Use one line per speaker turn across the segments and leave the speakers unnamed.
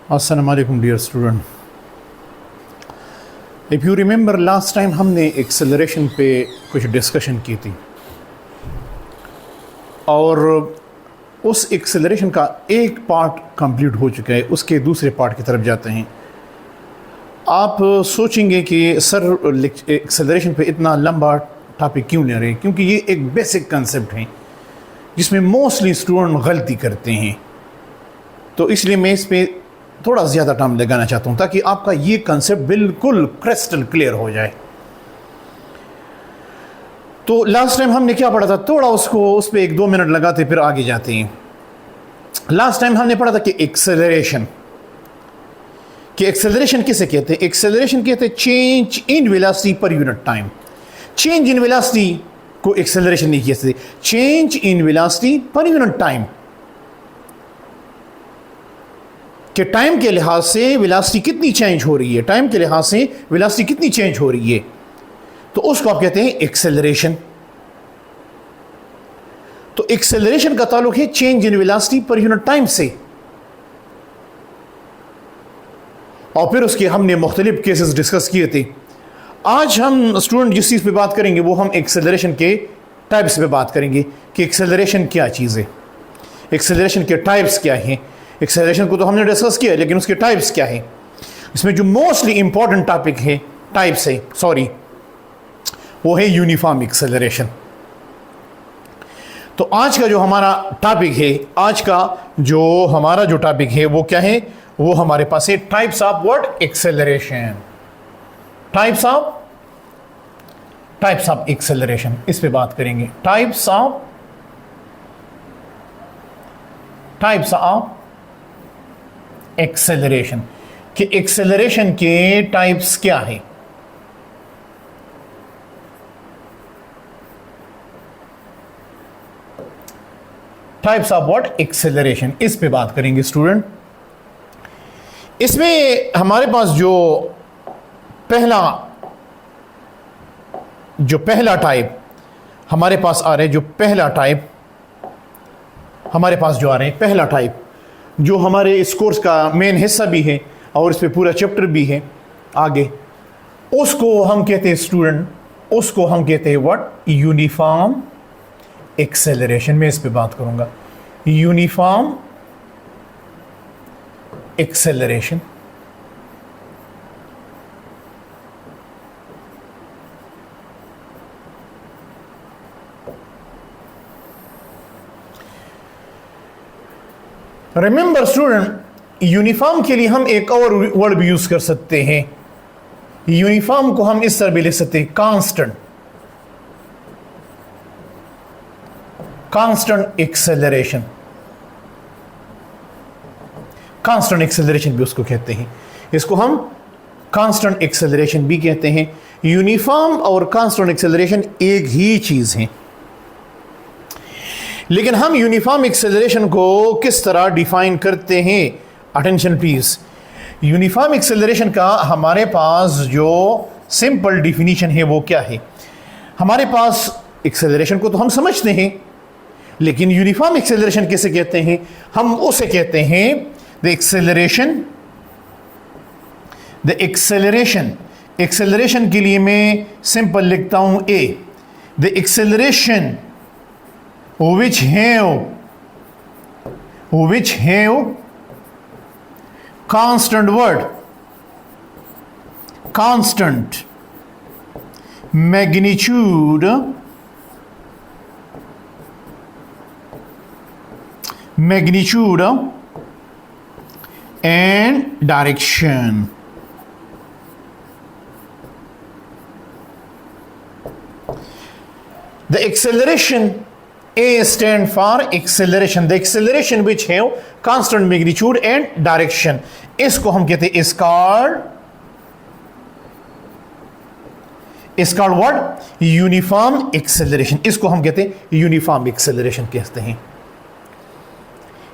अस्सलाम वालेकुम dear student. If you remember last time हमने एक्सेलरेशन पे कुछ डिस्कशन की थी और उस एक्सेलरेशन का एक पार्ट कंप्लीट हो चुका है। उसके दूसरे पार्ट की तरफ जाते हैं। आप सोचेंगे कि सर एक्सेलरेशन पे इतना लंबा टॉपिक क्यों ले रहे हैं, क्योंकि ये एक बेसिक कंसेप्ट है जिसमें मोस्टली स्टूडेंट गलती करते हैं। तो इसलिए मैं इस पर थोड़ा ज़्यादा टाइम लगाना चाहता हूँ ताकि आपका ये कंसेप्ट बिल्कुल क्रिस्टल क्लियर हो जाए। तो लास्ट टाइम हमने क्या पढ़ा था, थोड़ा उस पर 1-2 मिनट लगाते फिर आगे जाते हैं। लास्ट टाइम हमने पढ़ा था कि एक्सेलरेशन किसे कहते हैं। एक्सेलरेशन कहते हैं change in velocity per unit time. Change in velocity को एक्सेलरेशन नहीं कहते, change in velocity per unit time कि टाइम के लिहाज से वेलोसिटी कितनी चेंज हो रही है, टाइम के लिहाज से वेलोसिटी कितनी चेंज हो रही है, तो उसको आप कहते हैं एक्सेलरेशन। तो एक्सेलरेशन का ताल्लुक है change in velocity per unit time से। और फिर उसके हमने मुख्तलिफ केसेस डिस्कस किए थे। आज हम स्टूडेंट जिस चीज़ पे बात करेंगे वो हम एक्सेलरेशन के टाइप्स पे बात करेंगे कि एक्सेलरेशन क्या चीज़ है, एक्सेलरेशन के टाइप्स क्या हैं। एक्सेलरेशन को तो हमने डिस्कस किया, लेकिन उसके टाइप्स क्या हैं। इसमें जो मोस्टली इंपॉर्टेंट टॉपिक है, टाइप्स है सॉरी, वो है यूनिफॉर्म एक्सेलरेशन। तो आज का जो हमारा टॉपिक है, आज का जो हमारा जो टॉपिक है वो क्या है, वो हमारे पास है types of what, acceleration. Types of acceleration, इस पे बात करेंगे। टाइप्स ऑफ एक्सेलरेशन कि एक्सेलरेशन के टाइप्स क्या है। टाइप्स ऑफ व्हाट, एक्सेलरेशन, इस पे बात करेंगे स्टूडेंट। इसमें हमारे पास जो पहला टाइप हमारे पास आ रहे हैं, पहला टाइप जो हमारे इस कोर्स का मेन हिस्सा भी है और इस पे पूरा चैप्टर भी है आगे, उसको हम कहते हैं स्टूडेंट, उसको हम कहते हैं व्हाट, यूनिफॉर्म एक्सेलरेशन। मैं इस पे बात करूंगा, uniform acceleration. Remember student, uniform के लिए हम एक और वर्ड भी यूज कर सकते हैं। यूनिफॉर्म को हम इस तरह भी लिख सकते हैं, कांस्टेंट एक्सेलरेशन। कांस्टेंट एक्सेलरेशन भी उसको कहते हैं, इसको हम कांस्टेंट एक्सेलरेशन भी कहते हैं। यूनिफॉर्म और कांस्टेंट एक्सेलरेशन एक ही चीज है, लेकिन हम यूनिफॉर्म एक्सेलरेशन को किस तरह डिफाइन करते हैं। अटेंशन प्लीज, यूनिफॉर्म एक्सेलरेशन का हमारे पास जो सिंपल डिफिनीशन है वो क्या है। हमारे पास एक्सेलरेशन को तो हम समझते हैं, लेकिन यूनिफॉर्म एक्सेलरेशन किसे कहते हैं, हम उसे कहते हैं द एक्सेलरेशन के लिए मैं सिंपल लिखता हूं A, the acceleration which have constant magnitude and direction. The acceleration A stand for acceleration, the acceleration which have constant magnitude and direction. इसको हम कहते हैं is called what, uniform acceleration. इसको हम कहते हैं यूनिफॉर्म एक्सेलरेशन कहते हैं।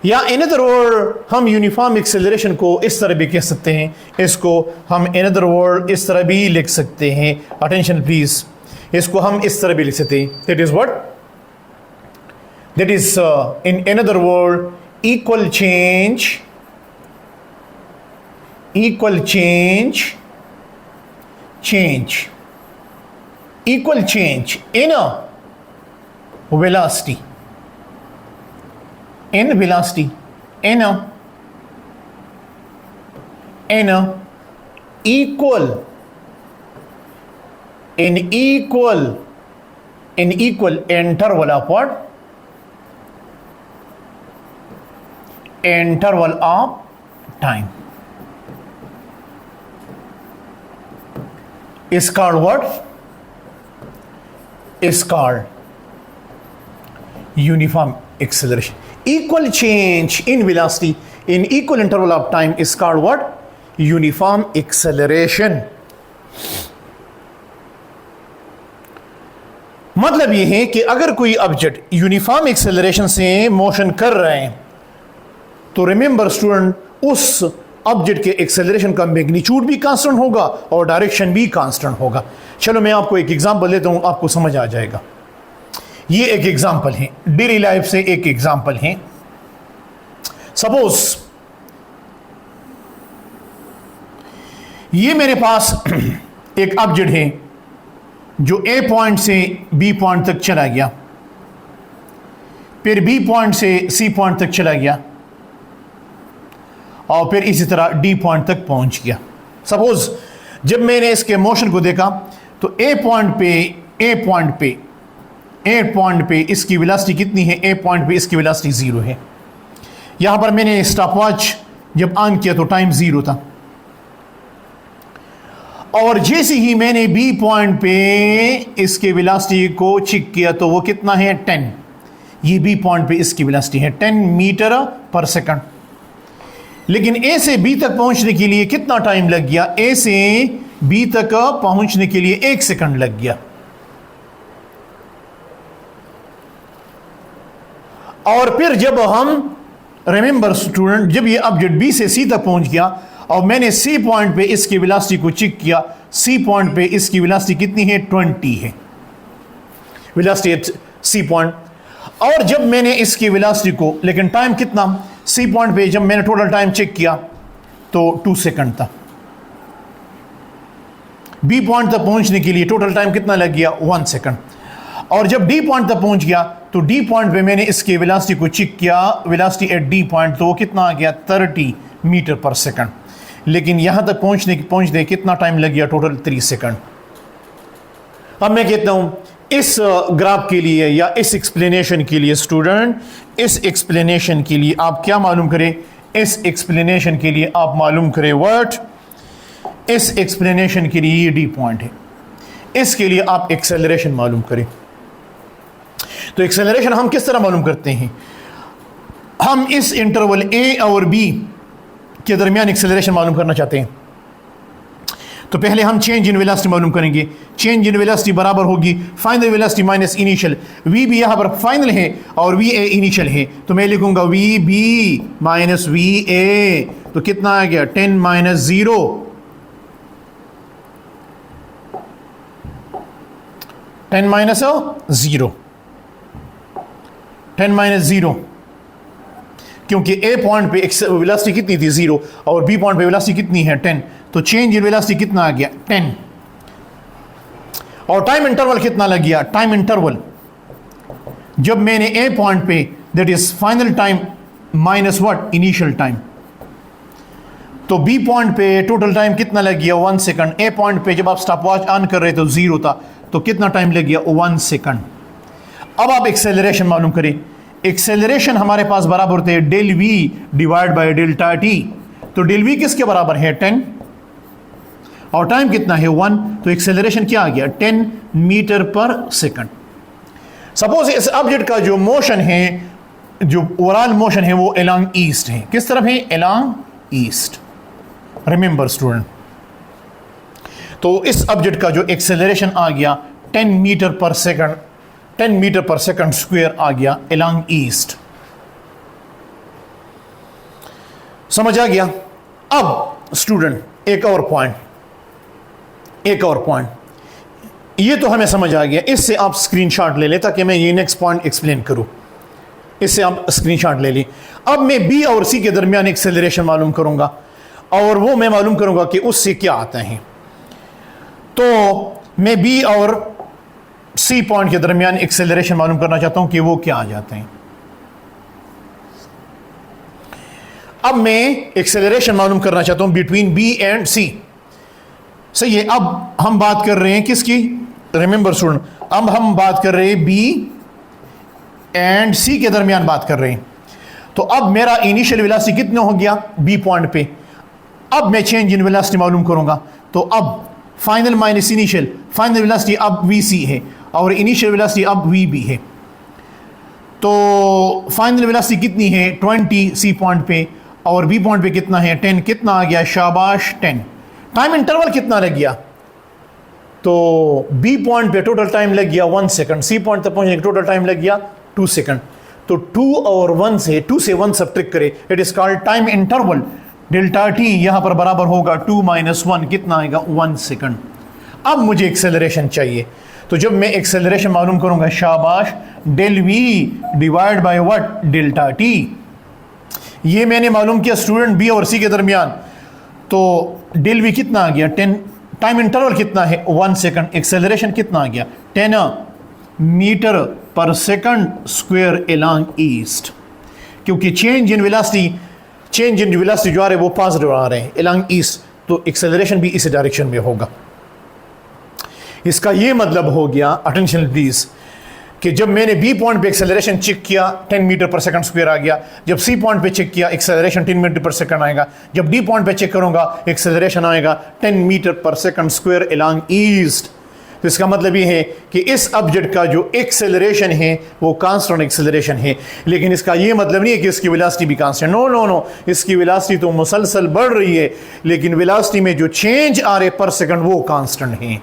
या इन अदर वर्ड हम यूनिफॉर्म एक्सेलरेशन को इस तरह भी कह सकते हैं, इसको हम इन अदर वर्ड इस तरह भी लिख सकते हैं। अटेंशन प्लीज, इसको हम इस तरह भी लिख सकते हैं, that is what, that is in another word equal change equal change equal change in a velocity in velocity in a equal interval of what? Interval of time is called what? Is called uniform acceleration. Equal change in velocity in equal interval of time is called what? Uniform acceleration. मतलब ये है कि अगर कोई object uniform acceleration से motion कर रहे हैं तो रिमेंबर स्टूडेंट, उस ऑब्जेक्ट के एक्सेलरेशन का मैग्नीट्यूड भी कांस्टेंट होगा और डायरेक्शन भी कांस्टेंट होगा। चलो मैं आपको एक एग्जांपल देता हूं, आपको समझ आ जाएगा। ये एक एग्जांपल है, डेली लाइफ से एक एग्जांपल है। सपोज ये मेरे पास एक ऑब्जेक्ट है जो ए पॉइंट से बी पॉइंट तक चला गया, फिर बी पॉइंट से सी पॉइंट तक चला गया और फिर इसी तरह डी पॉइंट तक पहुंच गया। सपोज जब मैंने इसके मोशन को देखा तो ए पॉइंट पे इसकी वेलोसिटी कितनी है? ए पॉइंट पे इसकी वेलोसिटी 0 है। यहां पर मैंने स्टॉपवॉच जब ऑन किया तो टाइम 0 था, और जैसे ही मैंने बी पॉइंट पे इसके वेलोसिटी को चेक किया तो वो कितना है? 10। ये बी पॉइंट पे इसकी वेलोसिटी है 10 मीटर पर सेकंड। लेकिन ए से बी तक पहुंचने के लिए कितना टाइम लग गया? ए से बी तक पहुंचने के लिए 1 सेकंड लग गया। और फिर जब हम रिमेंबर स्टूडेंट, जब ये ऑब्जेक्ट बी से सी तक पहुंच गया और मैंने सी पॉइंट पे इसकी वेलोसिटी को चेक किया, सी पॉइंट पे इसकी वेलोसिटी कितनी है? 20 है वेलोसिटी एट सी पॉइंट। और जब मैंने इसकी वेलोसिटी को, लेकिन टाइम कितना? सी पॉइंट पे जब मैंने टोटल टाइम चेक किया तो 2 सेकंड था। बी पॉइंट तक पहुंचने के लिए टोटल टाइम कितना लग गया? 1 सेकंड। और जब डी पॉइंट तक पहुंच गया तो डी पॉइंट पे मैंने इसकी वेलोसिटी को चेक किया, वेलोसिटी एट डी पॉइंट, तो वो कितना आ गया? 30 मीटर पर सेकंड। लेकिन यहां तक पहुंचने कितना टाइम लग गया? Total 3 second. अब मैं कहता हूं इस ग्राफ के लिए या इस एक्सप्लेनेशन के लिए स्टूडेंट, इस एक्सप्लेनेशन के लिए आप क्या मालूम करें? इस एक्सप्लेनेशन के लिए आप मालूम करें व्हाट? इस एक्सप्लेनेशन के लिए ये डी पॉइंट है, इसके लिए आप एक्सेलरेशन मालूम करें। तो एक्सेलरेशन हम किस तरह मालूम करते हैं? हम इस इंटरवल ए और बी के दरमियान एक्सेलरेशन मालूम करना चाहते हैं तो पहले हम चेंज इन वेलोसिटी मालूम करेंगे। चेंज इन वेलोसिटी बराबर होगी final velocity minus initial. V b यहां पर फाइनल है और वी ए इनिशियल है, तो मैं लिखूंगा v b minus v a, तो कितना आ गया? 10 माइनस 0, 10 माइनस 0, 10 माइनस 0, क्योंकि ए पॉइंट पे वेलोसिटी कितनी थी? 0, और बी पॉइंट पे वेलोसिटी कितनी है? 10, तो चेंज इन वेलोसिटी कितना आ गया? 10। और टाइम इंटरवल कितना लग गया? टाइम इंटरवल जब मैंने ए पॉइंट पे, that is final time minus what? Initial time, तो बी पॉइंट पे टोटल टाइम कितना लग गया? 1 सेकंड। ए पॉइंट पे जब आप स्टॉपवॉच ऑन कर रहे थे तो 0 था, तो कितना टाइम लग गया? 1 सेकंड। अब आप एक्सेलरेशन मालूम करें। एक्सेलरेशन हमारे पास बराबर होते हैं del v divide by delta t. तो डेल वी किसके बराबर है? 10, और टाइम कितना है? 1, तो एक्सेलरेशन क्या आ गया? 10 मीटर पर सेकंड। सपोज इस ऑब्जेक्ट का जो मोशन है, जो ओवरऑल मोशन है, वो अलोंग ईस्ट है। किस तरफ है? Along east. रिमेंबर स्टूडेंट, तो इस ऑब्जेक्ट का जो एक्सेलरेशन आ गया 10 मीटर पर सेकंड, 10 मीटर पर सेकंड स्क्वायर आ गया अलोंग ईस्ट। समझ आ गया? अब स्टूडेंट एक और पॉइंट, ये तो हमें समझ आ गया। इससे आप स्क्रीनशॉट ले लें ताकि मैं ये नेक्स्ट पॉइंट एक्सप्लेन करूं। इससे आप स्क्रीनशॉट ले लें। अब मैं बी और सी के दरमियान एक्सेलरेशन मालूम करूंगा। और वो मैं मालूम करूंगा कि उससे क्या आता है। तो मैं बी और सी पॉइंट के दरमियान एक्सेलरेशन मालूम करना चाहता हूं कि वो क्या आ जाते हैं। अब मैं एक्सेलरेशन मालूम करना चाहता हूं बिटवीन बी एंड सी। सही है। अब हम बात कर रहे हैं किसकी? रिमेंबर स्टूडेंट, अब हम बात कर रहे हैं बी एंड सी के दरमियान बात कर रहे हैं। तो अब मेरा इनिशियल वेलोसिटी कितना हो गया बी पॉइंट पे। अब मैं चेंज इन वेलोसिटी मालूम करूंगा। तो अब final minus initial, final velocity अब वी सी है और इनिशियल वेलोसिटी अब वी बी है। तो फाइनल वेलोसिटी कितनी है 20 सी पॉइंट पे और बी पॉइंट पे कितना है 10। कितना आ गया? शाबाश 10। टाइम इंटरवल कितना लग गया? तो बी पॉइंट पे टोटल टाइम लग गया 1 सेकंड, सी पॉइंट तक पहुंचने का टोटल टाइम लग गया 2 सेकंड। तो 2 और 1 से 2 से 1 सब्ट्रैक्ट करे, it is called time interval. Delta T यहां पर बराबर होगा 2 - 1, कितना आएगा? 1 सेकंड। अब मुझे एक्सेलरेशन चाहिए। तो जब मैं एक्सेलरेशन मालूम करूंगा, शाबाश, del v divide by what? Delta t. ये मैंने मालूम किया स्टूडेंट बी और सी के दरमियान। तो डेल वी कितना आ गया 10। टाइम इंटरवल कितना है 1 सेकंड। एक्सेलरेशन कितना आ गया 10 मीटर पर सेकंड स्क्वायर एलॉन्ग ईस्ट। क्योंकि चेंज इन वेलोसिटी जो आ रहे हैं वो पॉजिटिव आ रहे हैं एलॉन्ग ईस्ट, तो एक्सेलरेशन भी इस डायरेक्शन में होगा। इसका ये मतलब हो गया, अटेंशन प्लीज, कि जब मैंने बी पॉइंट पे एक्सेलरेशन चेक किया 10 मीटर पर सेकंड स्क्वायर आ गया। जब सी पॉइंट पे चेक किया एक्सेलरेशन 10 मीटर पर सेकंड आएगा। जब डी पॉइंट पे चेक करूंगा एक्सेलरेशन आएगा 10 मीटर पर सेकंड स्क्वायर अलोंग ईस्ट। तो इसका मतलब ये है कि इस ऑब्जेक्ट का जो एक्सेलरेशन है वो कांस्टेंट एक्सेलरेशन है, लेकिन इसका ये मतलब नहीं है कि इसकी वेलोसिटी भी कांस्टेंट। नो नो नो, इसकी वेलोसिटी तो मुसलसल बढ़ रही है, लेकिन वेलोसिटी में जो चेंज आ रहे पर सेकंड वो कांस्टेंट है।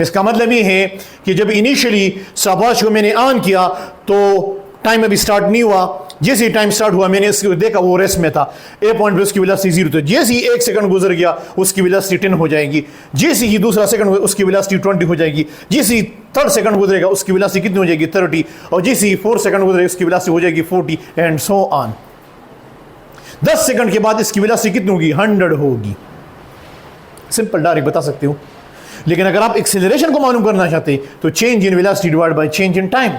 इसका मतलब ये है कि जब इनिशियली शाबाश को मैंने ऑन किया तो टाइम अभी स्टार्ट नहीं हुआ। जैसे ही टाइम स्टार्ट हुआ मैंने इसको देखा वो रेस्ट में था, ए पॉइंट पे उसकी वेलोसिटी 0 थी। जैसे ही 1 सेकंड गुजर गया उसकी वेलोसिटी 10 हो जाएगी। जैसे ही दूसरा सेकंड हुआ उसकी वेलोसिटी 20 हो जाएगी। जैसे ही थर्ड सेकंड गुजरेगा उसकी वेलोसिटी कितनी हो जाएगी 30, और जैसे ही 4 सेकंड गुजरेगा उसकी वेलोसिटी हो जाएगी 40 एंड सो ऑन। 10 सेकंड के बाद इसकी वेलोसिटी कितनी होगी 100 होगी। सिंपल डायरेक्ट बता सकते हो। लेकिन अगर आप एक्सेलरेशन को मालूम करना चाहते हैं तो change in velocity divide by change in time,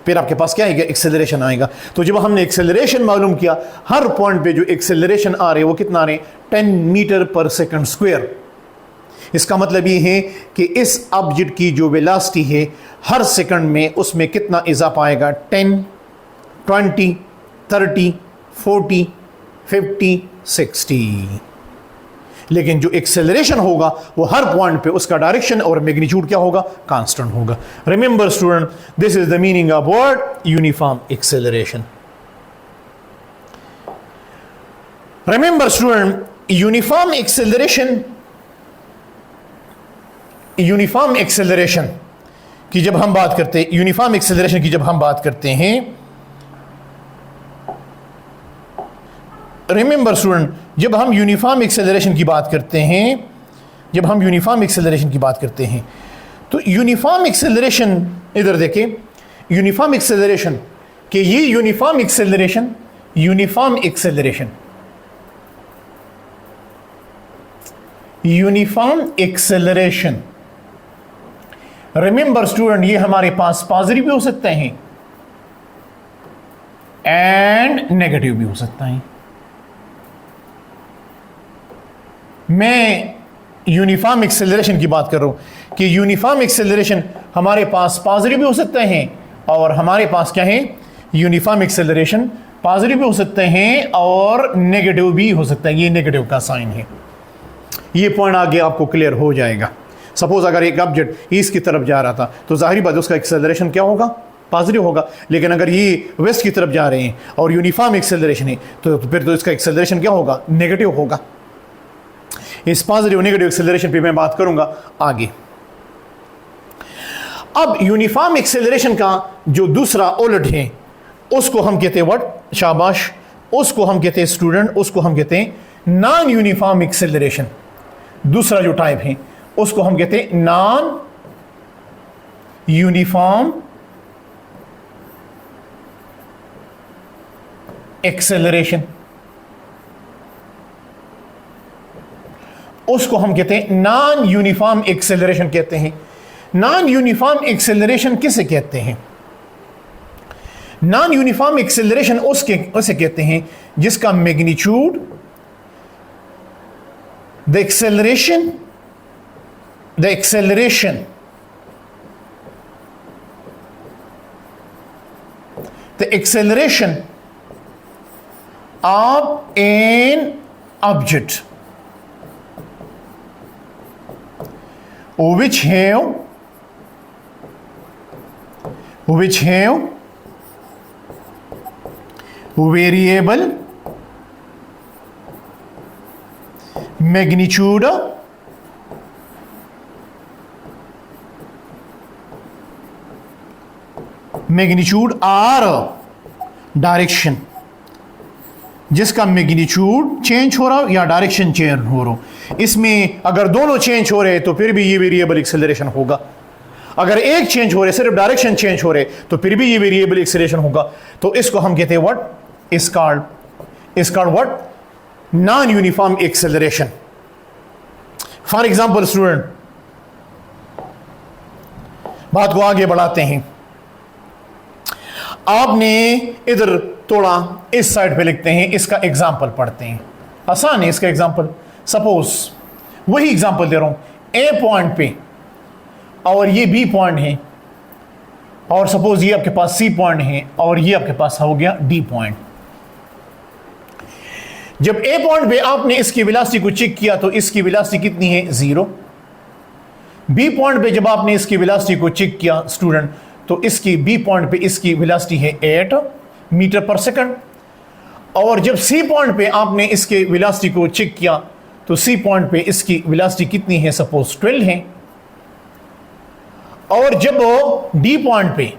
फिर आपके पास क्या आएगा? एक्सेलरेशन आएगा। तो जब हमने एक्सेलरेशन मालूम किया, हर पॉइंट पे जो एक्सेलरेशन आ रहे हैं वो कितना आ रहे हैं 10 मीटर पर सेकंड स्क्वायर। इसका मतलब ये है कि इस ऑब्जेक्ट की जो वेलोसिटी है हर सेकंड में उसमें कितना इजाफा आएगा 10, 20, 30, 40, 50, 60। लेकिन जो एक्सेलरेशन होगा वो हर पॉइंट पे उसका डायरेक्शन और मैग्नीट्यूड क्या होगा? कांस्टेंट होगा। Remember student, this is the meaning of word uniform acceleration. Remember student, uniform acceleration की जब हम बात करते हैं, यूनिफॉर्म एक्सेलरेशन की जब हम बात करते हैं, रिमेंबर स्टूडेंट, जब हम यूनिफॉर्म एक्सेलरेशन की बात करते हैं, तो यूनिफॉर्म एक्सेलरेशन, इधर देखें, यूनिफॉर्म एक्सेलरेशन कि ये यूनिफॉर्म एक्सेलरेशन, रिमेंबर स्टूडेंट, ये हमारे पास पॉजिटिव भी हो सकते हैं एंड नेगेटिव भी हो सकता है। मैं यूनिफॉर्म एक्सेलरेशन की बात कर रहा हूं कि यूनिफॉर्म एक्सेलरेशन हमारे पास पॉजिटिव भी हो सकते हैं और हमारे पास क्या है? यूनिफॉर्म एक्सेलरेशन पॉजिटिव भी हो सकते हैं और नेगेटिव भी हो सकता है। ये नेगेटिव का साइन है। ये पॉइंट आगे आपको क्लियर हो जाएगा। सपोज अगर एक ऑब्जेक्ट ईस्ट की तरफ जा रहा था तो जाहिर बात है उसका एक्सेलरेशन क्या होगा? पॉजिटिव होगा। लेकिन अगर ये वेस्ट की तरफ जा रहे हैं और यूनिफॉर्म एक्सेलरेशन है तो फिर तो इसका एक्सेलरेशन क्या होगा? नेगेटिव होगा। इस पॉजिटिव नेगेटिव एक्सेलरेशन पे मैं बात करूंगा आगे। अब यूनिफॉर्म एक्सेलरेशन का जो दूसरा उलट है उसको हम कहते हैं व्हाट? शाबाश, उसको हम कहते हैं स्टूडेंट, उसको हम कहते हैं नॉन यूनिफॉर्म एक्सेलरेशन। दूसरा जो टाइप है उसको हम कहते हैं नॉन यूनिफॉर्म एक्सेलरेशन। उसको हम कहते हैं नॉन यूनिफॉर्म एक्सेलरेशन कहते हैं। नॉन यूनिफॉर्म एक्सेलरेशन किसे कहते हैं? नॉन यूनिफॉर्म एक्सेलरेशन उसे कहते हैं जिसका magnitude, the acceleration of an object which have variable magnitude or direction, जिसका मैग्नीट्यूड चेंज हो रहा हो या डायरेक्शन चेंज हो रहा हो। इसमें अगर दोनों चेंज हो रहे तो फिर भी ये वेरिएबल एक्सेलरेशन होगा। अगर एक चेंज हो रहे, सिर्फ डायरेक्शन चेंज हो रहे, तो फिर भी ये वेरिएबल एक्सेलरेशन होगा। तो इसको हम कहते हैं what is called what non uniform acceleration. For example student, बात को आगे बढ़ाते हैं। आपने इधर थोड़ा इस साइड पे लिखते हैं, इसका एग्जांपल पढ़ते हैं। आसान है इसका एग्जांपल। सपोज वही एग्जांपल दे रहा हूं, ए पॉइंट पे और ये बी पॉइंट है, और सपोज ये आपके पास सी पॉइंट है, और ये आपके पास हो गया डी पॉइंट। जब ए पॉइंट पे आपने इसकी वेलोसिटी को चेक किया तो इसकी वेलोसिटी कितनी है? 0। बी पॉइंट पे जब आपने इसकी वेलोसिटी को चेक किया स्टूडेंट, तो इसकी बी पॉइंट पे इसकी वेलोसिटी है 8 मीटर पर सेकंड। और जब सी पॉइंट पे आपने इसके वेलोसिटी को चेक किया तो सी पॉइंट पे इसकी वेलोसिटी कितनी है? सपोज 12 है। और जब डी पॉइंट पे,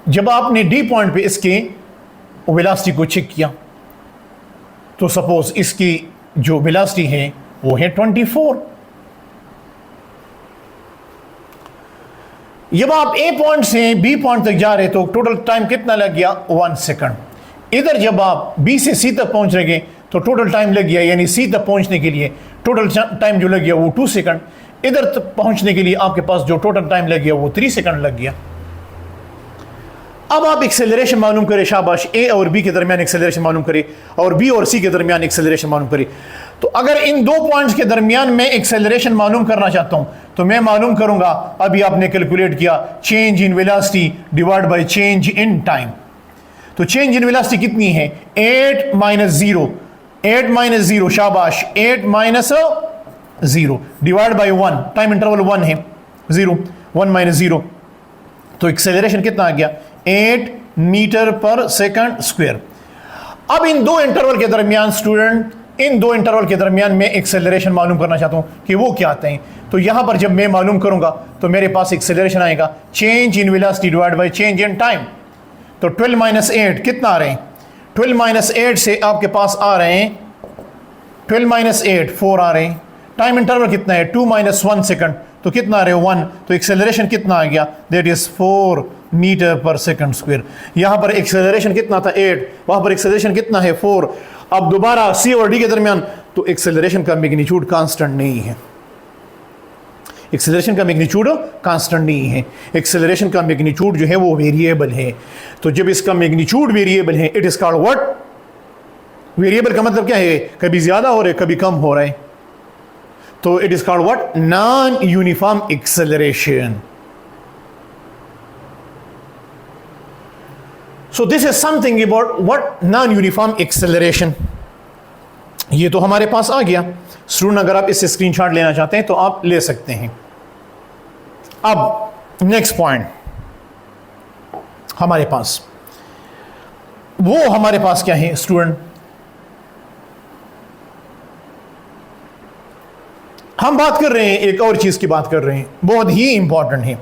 जब आपने डी पॉइंट पे इसके वेलोसिटी को चेक किया तो सपोज इसकी जो वेलोसिटी है वो है 24। जब आप ए पॉइंट से बी पॉइंट तक जा रहे तो टोटल टाइम कितना लग गया? 1 सेकंड। इधर जब आप बी से सी तक पहुंच रहे तो टोटल टाइम लग गया, यानी सी तक पहुंचने के लिए टोटल टाइम जो लग गया वो 2 सेकंड। इधर तक पहुंचने के लिए आपके पास जो टोटल टाइम लग गया वो 3 सेकंड लग गया। अब आप एक्सेलरेशन मालूम करें, शाबाश। ए और बी के दरमियान एक्सेलरेशन मालूम करें और बी और सी के दरमियान एक्सेलरेशन मालूम करें। तो अगर इन दो पॉइंट्स के दरमियान मैं एक्सेलरेशन मालूम करना चाहता हूं तो मैं मालूम करूंगा, अभी आपने कैलकुलेट किया, change in velocity divide by change in time. तो चेंज इन वेलोसिटी कितनी है? 8 माइनस 0, शाबाश। 8 minus 0 divide by 1, time interval 1 है, 0, 1 माइनस 0। तो एक्सेलरेशन कितना आ गया? 8 मीटर पर सेकंड स्क्वायर। अब इन दो इंटरवल के दरमियान स्टूडेंट, इन दो इंटरवल के दरमियान मैं एक्सेलरेशन मालूम करना चाहता हूं कि वो क्या आते हैं। तो यहां पर जब मैं मालूम करूंगा तो मेरे पास एक्सेलरेशन आएगा change in velocity divide by change in time. तो 12 माइनस 8 कितना आ रहे हैं? 12 माइनस 8 से आपके पास आ रहे हैं 12 माइनस 8 4 आ रहे हैं। टाइम इंटरवल कितना है? 2 माइनस 1 सेकंड। तो कितना आ रहे हो? 1। तो एक्सेलरेशन कितना आ गया? दैट इज 4 मीटर पर सेकंड स्क्वायर। यहां पर एक्सेलरेशन कितना था? 8। वहां पर एक्सेलरेशन कितना है? 4। अब दोबारा सी और डी के दरमियान तो एक्सेलरेशन का मैग्नीट्यूड कांस्टेंट नहीं है। एक्सेलरेशन का मैग्नीट्यूड कांस्टेंट नहीं है। एक्सेलरेशन का मैग्नीट्यूड जो है वो वेरिएबल है। तो जब इसका मैग्नीट्यूड वेरिएबल है, it is called what? Variable का मतलब क्या है? कभी ज्यादा हो रहा है, कभी कम हो रहा है। तो it is called what? Non uniform acceleration. So this is something about what non-uniform acceleration। ये तो हमारे पास आ गया स्टूडेंट। अगर आप इससे स्क्रीनशॉट लेना चाहते हैं तो आप ले सकते हैं। अब नेक्स्ट पॉइंट हमारे पास, वो हमारे पास क्या है स्टूडेंट? हम बात कर रहे हैं, एक और चीज की बात कर रहे हैं, बहुत ही इंपॉर्टेंट है,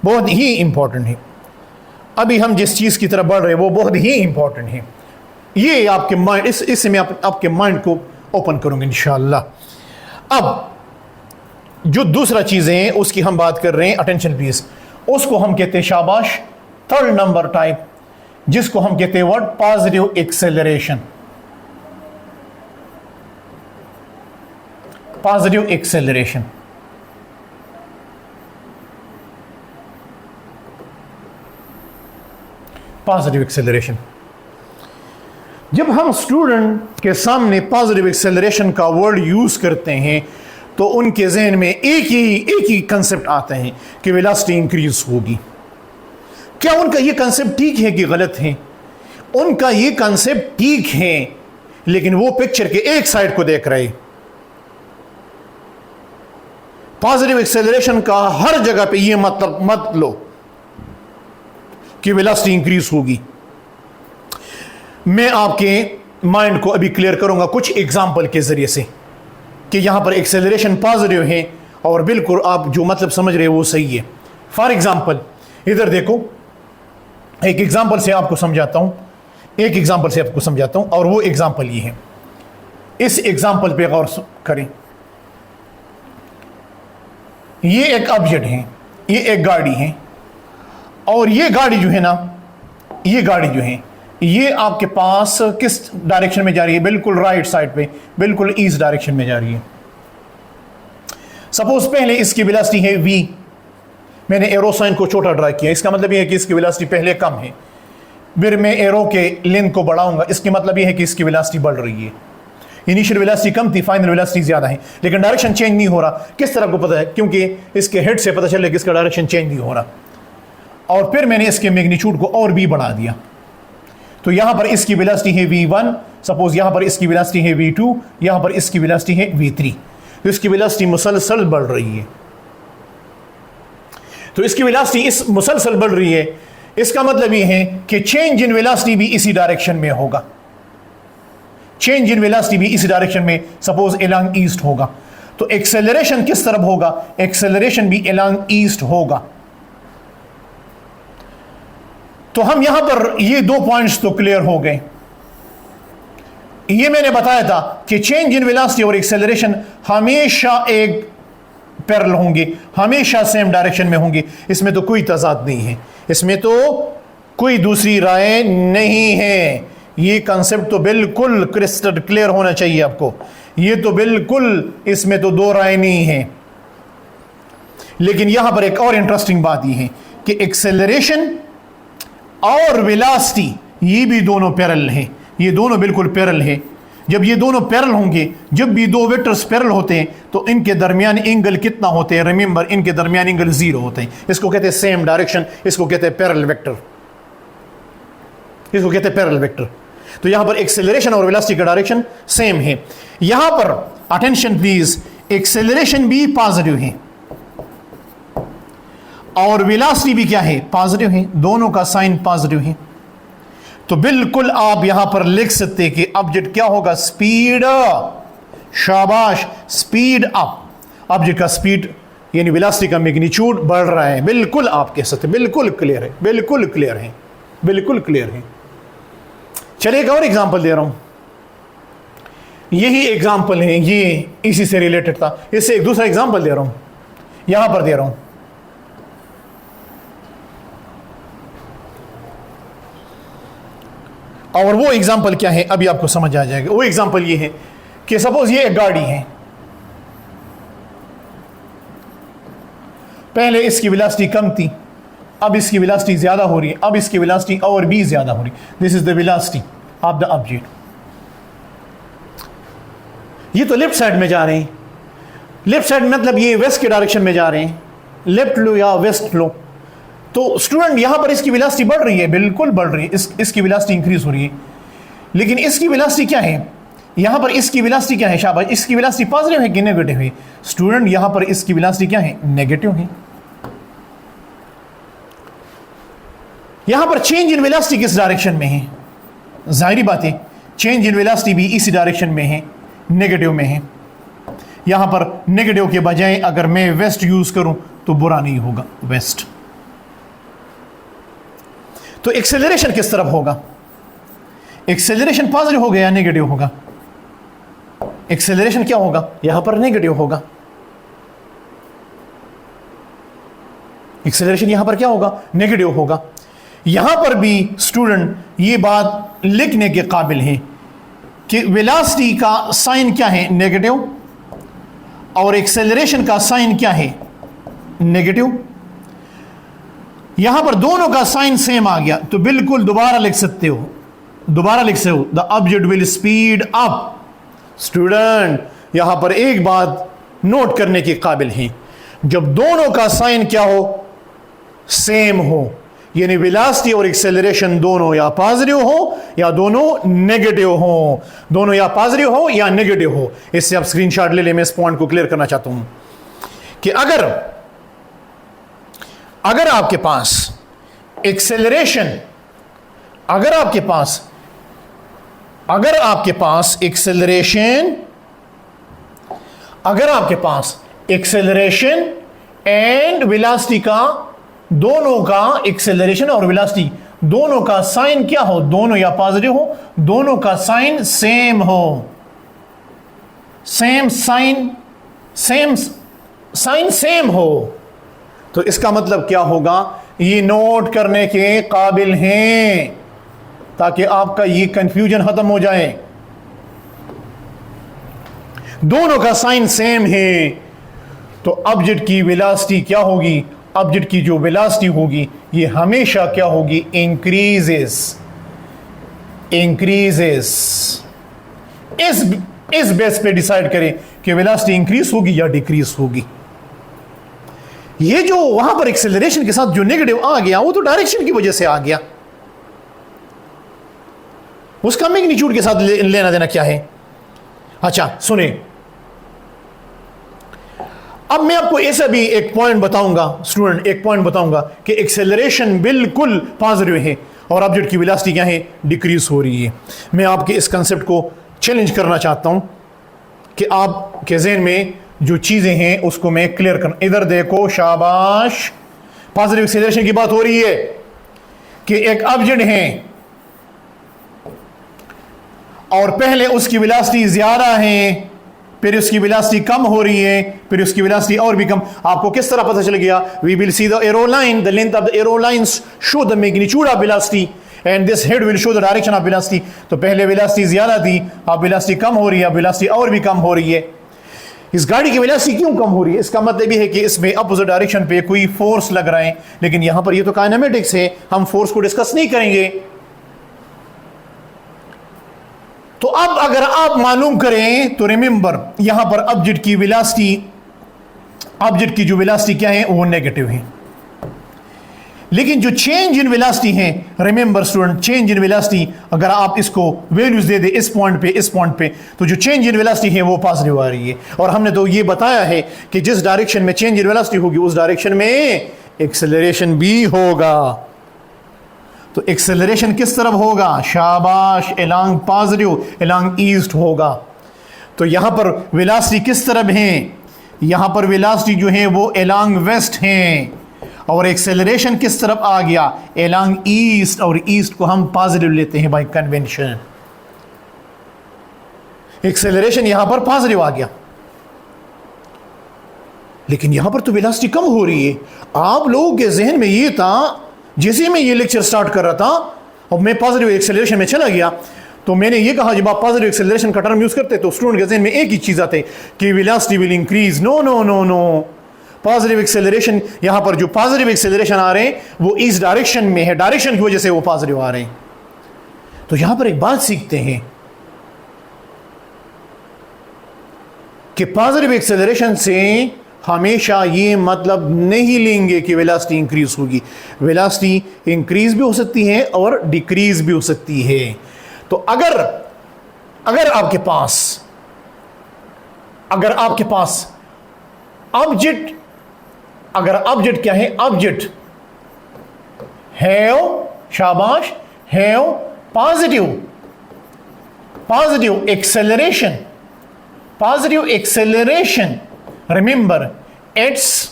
बहुत ही इंपॉर्टेंट है। अभी हम जिस चीज की तरफ बढ़ रहे हैं वो बहुत ही इंपॉर्टेंट है। ये आपके माइंड, इससे मैं आपके माइंड को ओपन करूंगा इंशाअल्लाह। अब जो दूसरा चीजें हैं उसकी हम बात कर रहे हैं, अटेंशन प्लीज। उसको हम कहते हैं शाबाश थर्ड नंबर टाइप, जिसको हम कहते हैं what? Positive acceleration. Positive acceleration. Positive acceleration, जब हम स्टूडेंट के सामने पॉजिटिव एक्सेलरेशन का वर्ड यूज करते हैं तो उनके जहन में एक ही कंसेप्ट आता है कि वेलोसिटी इंक्रीज होगी। क्या उनका ये कंसेप्ट ठीक है कि गलत है? उनका ये कंसेप्ट ठीक है, लेकिन वो पिक्चर के एक साइड को देख रहे। पॉजिटिव एक्सेलरेशन का हर जगह पे ये मतलब मत लो कि वेलोसिटी इंक्रीज होगी। मैं आपके माइंड को अभी क्लियर करूंगा कुछ एग्जाम्पल के जरिए से कि यहां पर एक्सेलरेशन पॉजिटिव है और बिल्कुल आप जो मतलब समझ रहे हो वो सही है। फॉर एग्जाम्पल इधर देखो, एक एग्जाम्पल से आपको समझाता हूं, और वो एग्जाम्पल ये है। इस एग्जाम्पल पे गौर करें। ये एक ऑब्जेक्ट है, ये एक गाड़ी है, और ये गाड़ी जो है ये आपके पास किस डायरेक्शन में जा रही है? बिल्कुल राइट साइड पे, बिल्कुल ईस्ट डायरेक्शन में जा रही है। सपोज पहले इसकी वेलोसिटी है v, मैंने एरो साइन को छोटा ड्रा किया, इसका मतलब यह है कि इसकी वेलोसिटी पहले कम है। फिर मैं एरो के लेंथ को बढ़ाऊंगा, इसका मतलब यह है कि इसकी वेलोसिटी बढ़ रही है। इनिशियल वेलोसिटी कम थी, फाइनल वेलोसिटी ज्यादा है, लेकिन डायरेक्शन चेंज नहीं हो रहा। किस तरह को पता है? क्योंकि इसके हेड से पता चले कि इसका डायरेक्शन चेंज नहीं हो रहा। और फिर मैंने इसके मैग्नीट्यूड को और भी बढ़ा दिया, तो यहां पर इसकी वेलोसिटी है v1, सपोज यहां पर इसकी वेलोसिटी है v2, यहां पर इसकी वेलोसिटी है v3। तो इसकी वेलोसिटी मुसलसल बढ़ रही है। तो इसकी वेलोसिटी इस मुसलसल बढ़ रही है, इसका मतलब यह है कि चेंज इन वेलोसिटी भी इसी डायरेक्शन में होगा। चेंज इन वेलोसिटी भी इसी डायरेक्शन में, सपोज एलॉन्ग ईस्ट होगा। तो एक्सेलरेशन किस तरफ होगा? एक्सेलरेशन भी एलॉन्ग ईस्ट होगा। तो हम यहां पर ये दो पॉइंट्स तो क्लियर हो गए। ये मैंने बताया था कि चेंज इन वेलोसिटी और एक्सेलरेशन हमेशा एक पैरेलल होंगे, हमेशा सेम डायरेक्शन में होंगे। इसमें तो कोई तजाद नहीं है, इसमें तो कोई दूसरी राय नहीं है। ये कंसेप्ट तो बिल्कुल क्रिस्टल क्लियर होना चाहिए आपको। ये तो बिल्कुल, इसमें तो दो राय नहीं है। लेकिन यहां पर एक और इंटरेस्टिंग बात यह है कि एक्सेलरेशन और वेलोसिटी ये भी दोनों पैरेलल हैं। ये दोनों बिल्कुल पैरेलल है। जब ये दोनों पैरेलल होंगे, जब भी दो वेक्टर्स पैरेलल होते हैं तो इनके दरमियान एंगल कितना होते हैं? रिमेंबर, इनके दरमियान एंगल 0 होते हैं। इसको कहते हैं सेम डायरेक्शन, इसको कहते हैं पैरेलल वेक्टर, इसको कहते हैं पैरेलल वेक्टर। तो यहां पर एक्सेलरेशन और वेलोसिटी का डायरेक्शन सेम है। यहां पर अटेंशन प्लीज, एक्सेलरेशन भी पॉजिटिव है और वेलोसिटी भी क्या है? पॉजिटिव है। दोनों का साइन पॉजिटिव है। तो बिल्कुल आप यहां पर लिख सकते हैं कि ऑब्जेक्ट क्या होगा? स्पीड, शाबाश, स्पीड अप। ऑब्जेक्ट का स्पीड यानी वेलोसिटी का मैग्नीट्यूड बढ़ रहा है। बिल्कुल आप कह सकते, बिल्कुल क्लियर है, बिल्कुल क्लियर है, बिल्कुल क्लियर है। चलिए एक और एग्जांपल दे रहा हूं। यही एग्जांपल है, ये इसी से रिलेटेड था। इससे एक दूसरा एग्जांपल दे रहा हूं, यहां पर दे रहा हूं। और वो एग्जाम्पल क्या है अभी आपको समझ आ जाएगा। वो एग्जाम्पल ये है कि सपोज ये एक गाड़ी है, पहले इसकी वेलोसिटी कम थी, अब इसकी वेलोसिटी ज्यादा हो रही है, अब इसकी वेलोसिटी और भी ज्यादा हो रही है। This is the velocity of the object. ये तो लेफ्ट साइड में जा रहे हैं। लेफ्ट साइड मतलब ये वेस्ट के डायरेक्शन में जा रहे हैं। लेफ्ट लो या वेस्ट लो, तो स्टूडेंट यहां पर इसकी वेलोसिटी बढ़ रही है, बिल्कुल बढ़ रही है। इसकी वेलोसिटी इंक्रीज हो रही है, लेकिन इसकी वेलोसिटी क्या है? यहां पर इसकी वेलोसिटी क्या है? शाबाश, इसकी वेलोसिटी पॉजिटिव है कि नेगेटिव है? स्टूडेंट यहां पर इसकी वेलोसिटी क्या है? नेगेटिव है। यहां पर चेंज इन वेलोसिटी किस डायरेक्शन में है? जाहिर बात है चेंज इन वेलोसिटी भी इसी डायरेक्शन में है, नेगेटिव में है। यहां पर नेगेटिव के बजाय अगर मैं वेस्ट यूज करूं तो बुरा नहीं होगा, वेस्ट। तो एक्सेलरेशन किस तरफ होगा? एक्सेलरेशन पॉजिटिव होगा या नेगेटिव होगा? एक्सेलरेशन क्या होगा? यहां पर नेगेटिव होगा। एक्सेलरेशन यहां पर क्या होगा? नेगेटिव होगा। यहां पर भी स्टूडेंट ये बात लिखने के काबिल है कि वेलोसिटी का साइन क्या है? नेगेटिव, और एक्सेलरेशन का साइन क्या है, नेगेटिव। यहां पर दोनों का साइन सेम आ गया तो बिल्कुल दोबारा लिख सकते हो, the object will speed up. Student यहां पर एक बात नोट करने के काबिल है, जब दोनों का साइन क्या हो, सेम हो, यानी वेलोसिटी और एक्सेलरेशन दोनों या पॉजिटिव हो या दोनों नेगेटिव हो, दोनों या पॉजिटिव हो या नेगेटिव हो। इससे आप स्क्रीनशॉट ले ले, मैं इस पॉइंट को क्लियर करना चाहता हूं कि अगर आपके पास एक्सेलरेशन, अगर आपके पास एक्सेलरेशन एंड वेलोसिटी का, दोनों का एक्सेलरेशन और वेलोसिटी दोनों का साइन क्या हो, दोनों या पॉजिटिव हो, दोनों का साइन सेम हो, सेम हो, तो इसका मतलब क्या होगा, ये नोट करने के काबिल हैं ताकि आपका ये कंफ्यूजन खत्म हो जाए। दोनों का साइन सेम है तो ऑब्जेक्ट की वेलोसिटी क्या होगी, ऑब्जेक्ट की जो वेलोसिटी होगी ये हमेशा क्या होगी, इंक्रीजेस। इस बेस पे डिसाइड करें कि वेलोसिटी इंक्रीज होगी या डिक्रीज होगी। ये जो वहां पर एक्सेलरेशन के साथ जो नेगेटिव आ गया वो तो डायरेक्शन की वजह से आ गया, उसका मैग्नीट्यूड के साथ लेना देना क्या है। अच्छा सुने, अब मैं आपको ऐसा भी एक पॉइंट बताऊंगा स्टूडेंट, एक पॉइंट बताऊंगा कि एक्सेलरेशन बिल्कुल पॉजिटिव है और ऑब्जेक्ट की वेलोसिटी क्या है, डिक्रीज हो रही है। मैं आपके इस कंसेप्ट को चैलेंज करना चाहता हूं कि आपके ज़हन में जो चीजें हैं उसको मैं क्लियर करना। इधर देखो, शाबाश, पॉजिटिव एक्सेलरेशन की बात हो रही है कि एक ऑब्जेक्ट है और पहले उसकी वेलोसिटी ज्यादा है, फिर उसकी वेलोसिटी कम हो रही है, फिर उसकी वेलोसिटी और भी कम। आपको किस तरह पता चल गया, we will see the arrow line, the length of the arrow lines show the magnitude of velocity and this head will show the direction of velocity. तो पहले वेलोसिटी ज्यादा थी, अब वेलोसिटी कम हो रही है, अब वेलोसिटी और भी कम हो रही है। इस गाड़ी की वेलोसिटी क्यों कम हो रही है, इसका मतलब ये है कि इसमें अपोजिट डायरेक्शन पे कोई फोर्स लग रहा है, लेकिन यहां पर ये तो काइनेमेटिक्स है, हम फोर्स को डिस्कस नहीं करेंगे। तो अब अगर आप मालूम करें तो रिमेंबर यहां पर ऑब्जेक्ट की जो वेलोसिटी क्या है वो नेगेटिव है, लेकिन जो चेंज इन वेलोसिटी है, remember student, change in velocity अगर आप इसको वैल्यूज दे दे इस पॉइंट पे, तो जो चेंज इन वेलोसिटी है वो पॉजिटिव आ रही है। और हमने तो ये बताया है कि जिस डायरेक्शन में चेंज इन वेलोसिटी होगी उस डायरेक्शन में एक्सेलरेशन भी होगा। तो एक्सेलरेशन किस तरफ होगा, शाबाश, एलॉन्ग पॉजिटिव, एलॉन्ग ईस्ट होगा। तो यहां पर वेलोसिटी किस तरफ है, यहां पर वेलोसिटी जो है वो एलॉन्ग वेस्ट है, और एक्सेलरेशन किस तरफ आ गया, एलॉन्ग ईस्ट, और ईस्ट को हम पॉजिटिव लेते हैं बाय कन्वेंशन। एक्सेलरेशन यहां पर पॉजिटिव आ गया, लेकिन यहां पर तो वेलोसिटी कम हो रही है। आप लोगों के जहन में ये था, जैसे मैं ये लेक्चर स्टार्ट कर रहा था और मैं पॉजिटिव एक्सेलरेशन में चला गया, तो मैंने ये कहा जब आप पॉजिटिव एक्सेलरेशन का टर्म यूज करते तो स्टूडेंट के जहन में एक ही चीज आते कि velocity will increase. No no no no, positive acceleration, यहां पर जो पॉजिटिव एक्सेलरेशन आ रहे हैं वो इस डायरेक्शन में है, डायरेक्शन की वजह से वो पॉजिटिव आ रहे हैं। तो यहां पर एक बात सीखते हैं कि पॉजिटिव एक्सेलरेशन से हमेशा ये मतलब नहीं लेंगे कि वेलोसिटी इंक्रीज होगी। वेलोसिटी इंक्रीज भी हो सकती है और डिक्रीज भी हो सकती है। तो अगर आपके पास ऑब्जेक्ट, अगर ऑब्जेक्ट क्या है, ऑब्जेक्ट हैव, शाबाश, have positive acceleration, remember its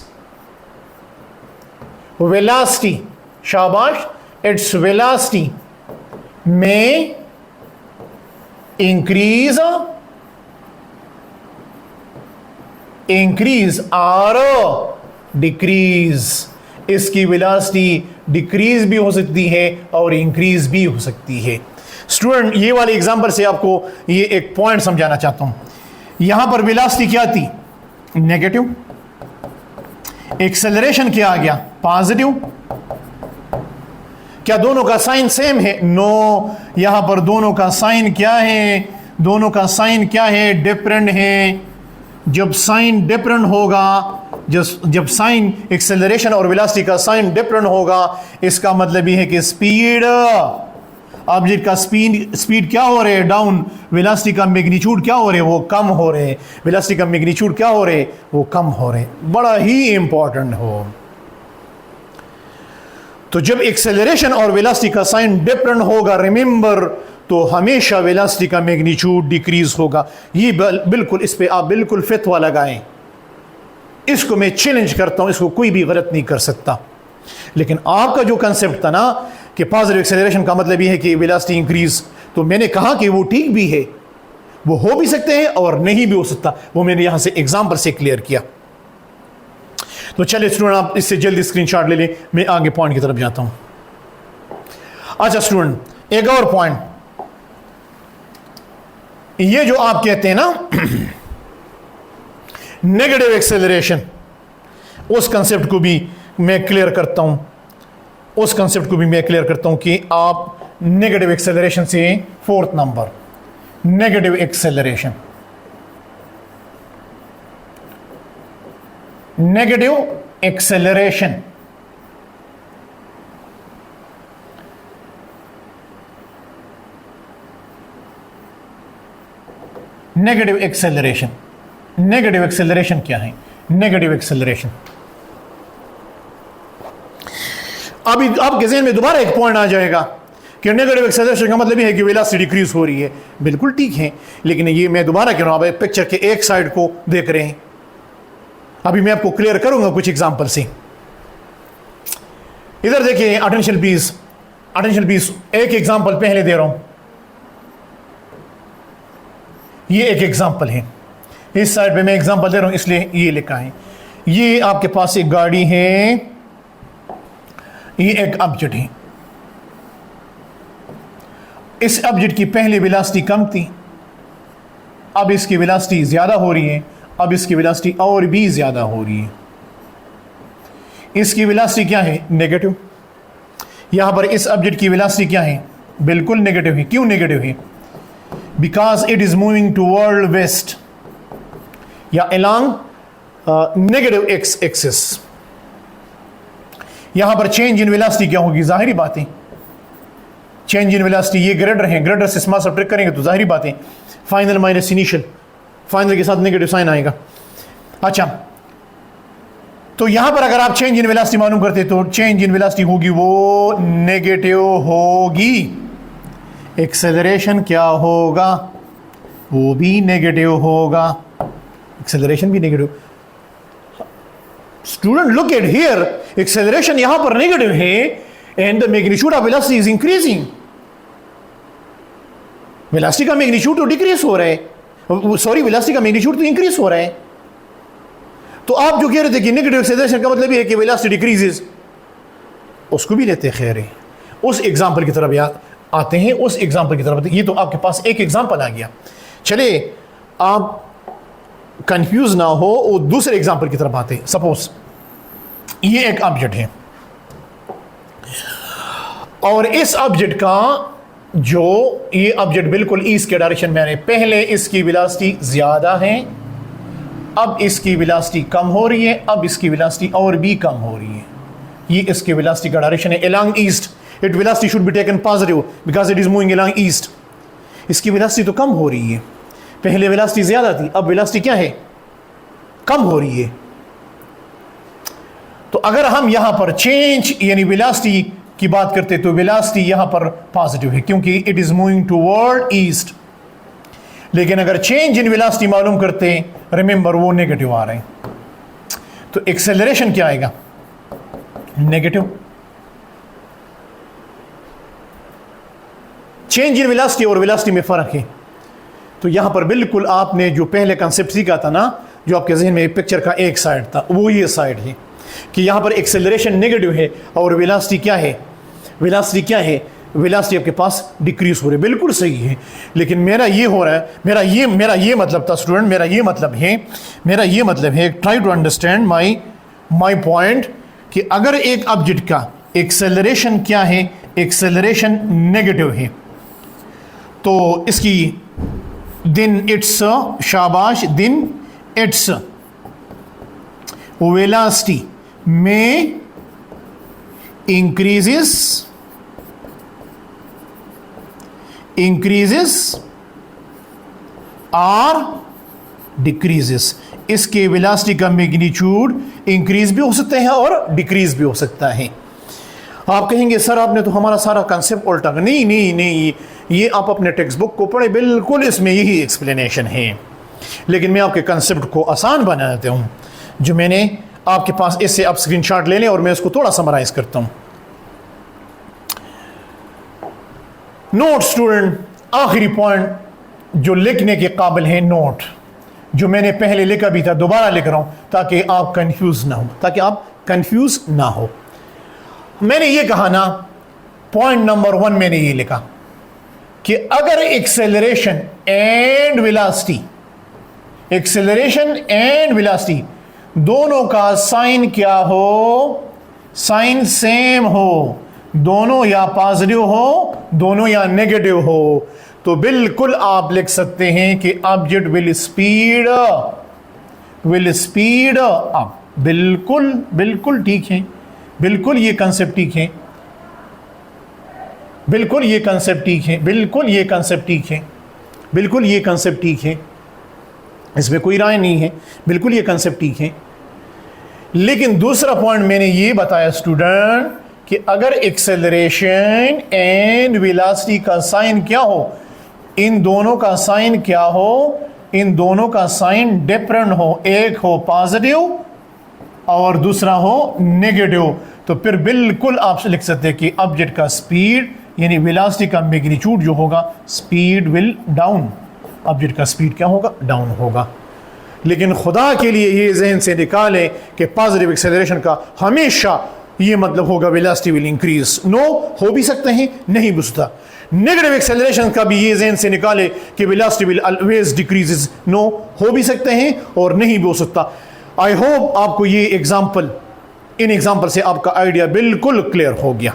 velocity, shabash, its velocity may increase or decrease। इसकी वेलोसिटी डिक्रीज भी हो सकती है और इंक्रीज भी हो सकती है। स्टूडेंट ये वाले एग्जांपल से आपको ये एक पॉइंट समझाना चाहता हूं। यहां पर वेलोसिटी क्या थी, नेगेटिव, एक्सेलरेशन क्या आ गया, पॉजिटिव। क्या दोनों का साइन सेम है? नो, यहां पर दोनों का साइन क्या है, दोनों का साइन क्या है, डिफरेंट है। जब साइन डिफरेंट होगा, जब साइन एक्सेलरेशन और वेलोसिटी का साइन डिफरेंट होगा, इसका मतलब ये है कि स्पीड, ऑब्जेक्ट का स्पीड क्या हो रहे है, डाउन। वेलोसिटी का मैग्नीट्यूड क्या हो रहे, वो कम हो रहे। वेलोसिटी का मैग्नीट्यूड क्या हो रहे, वो कम हो रहे। बड़ा ही इंपॉर्टेंट हो। तो जब एक्सेलरेशन और वेलोसिटी का साइन डिफरेंट होगा, रिमेंबर, तो हमेशा वेलोसिटी का मैग्नीट्यूड डिक्रीज होगा। ये बिल्कुल, इस पे आप बिल्कुल फतवा लगाएं। इसको मैं चैलेंज करता हूं, इसको कोई भी गलत नहीं कर सकता। लेकिन आपका जो कंसेप्ट था ना कि पॉजिटिव एक्सेलरेशन का मतलब ये है कि वेलोसिटी इंक्रीज, तो मैंने कहा कि वो ठीक भी है, वो हो भी सकते हैं और नहीं भी हो सकता। वो मैंने यहां से एग्जांपल से क्लियर किया। तो चलिए स्टूडेंट, आप इससे जल्दी स्क्रीनशॉट ले लें, मैं आगे पॉइंट की तरफ जाता हूं। अच्छा स्टूडेंट, एक और पॉइंट, ये जो आप कहते हैं ना नेगेटिव एक्सेलरेशन, उस कंसेप्ट को भी मैं क्लियर करता हूं, उस कंसेप्ट को भी मैं क्लियर करता हूं कि आप नेगेटिव एक्सेलरेशन से, fourth number, negative acceleration, negative acceleration, negative acceleration, negative acceleration क्या है? नेगेटिव एक्सेलरेशन, अभी आपके ज़हन में दोबारा एक पॉइंट आ जाएगा कि नेगेटिव एक्सेलरेशन का मतलब ये है कि वेलोसिटी डिक्रीज हो रही है। बिल्कुल ठीक है, लेकिन ये मैं दोबारा कह रहा हूं, आप पिक्चर के एक साइड को देख रहे हैं। अभी मैं आपको क्लियर करूंगा कुछ एग्जांपल से। इधर देखिए, अटेंशन प्लीज, अटेंशन प्लीज, एक एग्जांपल पहले दे रहा हूं। ये एक एग्जांपल है, इस साइड पे मैं एग्जांपल दे रहा हूं इसलिए ये लिखा है। ये आपके पास एक गाड़ी है, ये एक ऑब्जेक्ट है। इस ऑब्जेक्ट की पहले वेलोसिटी कम थी, अब इसकी वेलोसिटी ज्यादा हो रही है, अब इसकी वेलोसिटी और भी ज्यादा हो रही है। इसकी वेलोसिटी क्या है? नेगेटिव। यहां पर इस ऑब्जेक्ट की वेलोसिटी क्या है? बिल्कुल नेगेटिव है। क्यों नेगेटिव है? Because it is moving toward west या अलोंग नेगेटिव एक्स एक्सिस। यहां पर चेंज इन वेलोसिटी क्या होगी? जाहिर बात है, चेंज इन वेलोसिटी, ये ग्रेडर है, ग्रेडर से स्मॉल सब्ट्रैक्ट करेंगे तो जाहिर बात है फाइनल माइनस इनिशियल, फाइनल के साथ नेगेटिव साइन आएगा। अच्छा, तो यहां पर अगर आप चेंज इन वेलोसिटी मालूम करते तो चेंज इन वेलोसिटी होगी वो नेगेटिव होगी। एक्सेलरेशन क्या होगा? वो भी नेगेटिव होगा, एक्सेलरेशन भी negative. Student look at here, acceleration यहां पर नेगेटिव है and the magnitude of velocity is increasing. Velocity का मैग्नीट्यूड तो डिक्रीज हो रहा है, सॉरी वेलोसिटी का मैग्नीट्यूड तो इंक्रीज हो रहा है। तो आप जो कह रहे थे कि नेगेटिव एक्सेलरेशन का मतलब ये है कि वेलोसिटी डिक्रीजेस, उसको भी लेते खैर है। उस एग्जांपल की तरफ आते हैं, उस एग्जांपल की तरफ। ये तो आपके पास एक एग्जांपल आ गया। चले आप कंफ्यूज ना हो, वो दूसरे एग्जांपल की तरफ आते हैं। सपोज ये एक ऑब्जेक्ट है और इस ऑब्जेक्ट का जो ये ऑब्जेक्ट बिल्कुल ईस्ट के डायरेक्शन में आ रहे, पहले इसकी वेलोसिटी ज्यादा है, अब इसकी वेलोसिटी कम हो रही है, अब इसकी वेलोसिटी और भी कम हो रही है। ये इसकी वेलोसिटी का डायरेक्शन है along east. It velocity should be taken positive because it is moving along east. इसकी वेलोसिटी तो कम हो रही है, पहले वेलोसिटी ज्यादा थी, अब वेलोसिटी क्या है? कम हो रही है। तो अगर हम यहां पर चेंज यानी वेलोसिटी की बात करते तो वेलोसिटी यहां पर पॉजिटिव है क्योंकि it is moving toward east. लेकिन अगर चेंज इन वेलोसिटी मालूम करते, रिमेंबर वो नेगेटिव आ रहे हैं, तो एक्सेलरेशन क्या आएगा? नेगेटिव। चेंज इन वेलोसिटी और वेलोसिटी में फर्क है। तो यहां पर बिल्कुल आपने जो पहले कंसेप्ट सीखा था ना, जो आपके जहन में पिक्चर का एक साइड था, वो ये साइड है कि यहां पर एक्सेलरेशन नेगेटिव है और वेलोसिटी क्या है? वेलोसिटी क्या है? वेलोसिटी आपके पास डिक्रीज हो रही है, बिल्कुल सही है। लेकिन मेरा ये हो रहा है, मेरा ये मतलब था स्टूडेंट, मेरा ये मतलब है try to understand my point, कि अगर एक ऑब्जेक्ट का एक्सेलरेशन क्या है, एक्सेलरेशन नेगेटिव है, तो इसकी दिन इट्स शाबाश, दिन इट्स वेलोसिटी में increases or decreases। इसके वेलोसिटी का मैग्नीट्यूड इंक्रीज भी हो सकता है और डिक्रीज भी हो सकता है। आप कहेंगे सर आपने तो हमारा सारा कंसेप्ट उल्टा। नहीं नहीं नहीं, ये आप अपने टेक्स्ट बुक को पढ़े, बिल्कुल इसमें यही एक्सप्लेनेशन है। लेकिन मैं आपके कंसेप्ट को आसान बना देता हूँ, जो मैंने आपके पास, इससे आप स्क्रीनशॉट ले लें और मैं उसको थोड़ा समराइज करता हूँ। नोट स्टूडेंट, आखिरी पॉइंट जो लिखने के काबिल है, नोट जो मैंने पहले लिखा भी था, दोबारा लिख रहा हूं ताकि आप कंफ्यूज ना हो, मैंने ये कहा ना, पॉइंट नंबर 1 मैंने ये लिखा कि अगर एक्सेलरेशन एंड वेलोसिटी दोनों का साइन क्या हो, साइन सेम हो, दोनों या पॉजिटिव हो, दोनों या नेगेटिव हो, तो बिल्कुल आप लिख सकते हैं कि ऑब्जेक्ट विल स्पीड अप। बिल्कुल ठीक है, बिल्कुल ये कंसेप्ट ठीक है, बिल्कुल ये कंसेप्ट ठीक है, इसमें कोई राय नहीं है, बिल्कुल ये कंसेप्ट ठीक है। लेकिन दूसरा पॉइंट मैंने ये बताया स्टूडेंट कि अगर एक्सेलरेशन एंड वेलोसिटी का साइन क्या हो, इन दोनों का साइन क्या हो, इन दोनों का साइन डिफरेंट हो, एक हो पॉजिटिव और दूसरा हो नेगेटिव, तो फिर बिल्कुल आप लिख सकते हैं कि ऑब्जेक्ट का स्पीड यानी वेलोसिटी का मैग्नीट्यूड जो होगा, स्पीड विल डाउन, ऑब्जेक्ट का स्पीड क्या होगा, डाउन होगा। लेकिन खुदा के लिए ये जहन से निकालें कि पॉजिटिव एक्सेलरेशन का हमेशा ये मतलब होगा वेलोसिटी विल इंक्रीज। नो, हो भी सकते हैं, नहीं भी सकता। नेगेटिव एक्सेलरेशन का भी ये जहन से निकाले कि velocity will always decreases. No, हो भी सकते हैं और नहीं भी हो सकता। आई होप आपको ये एग्जाम्पल, इन एग्जाम्पल से आपका आइडिया बिल्कुल क्लियर हो गया।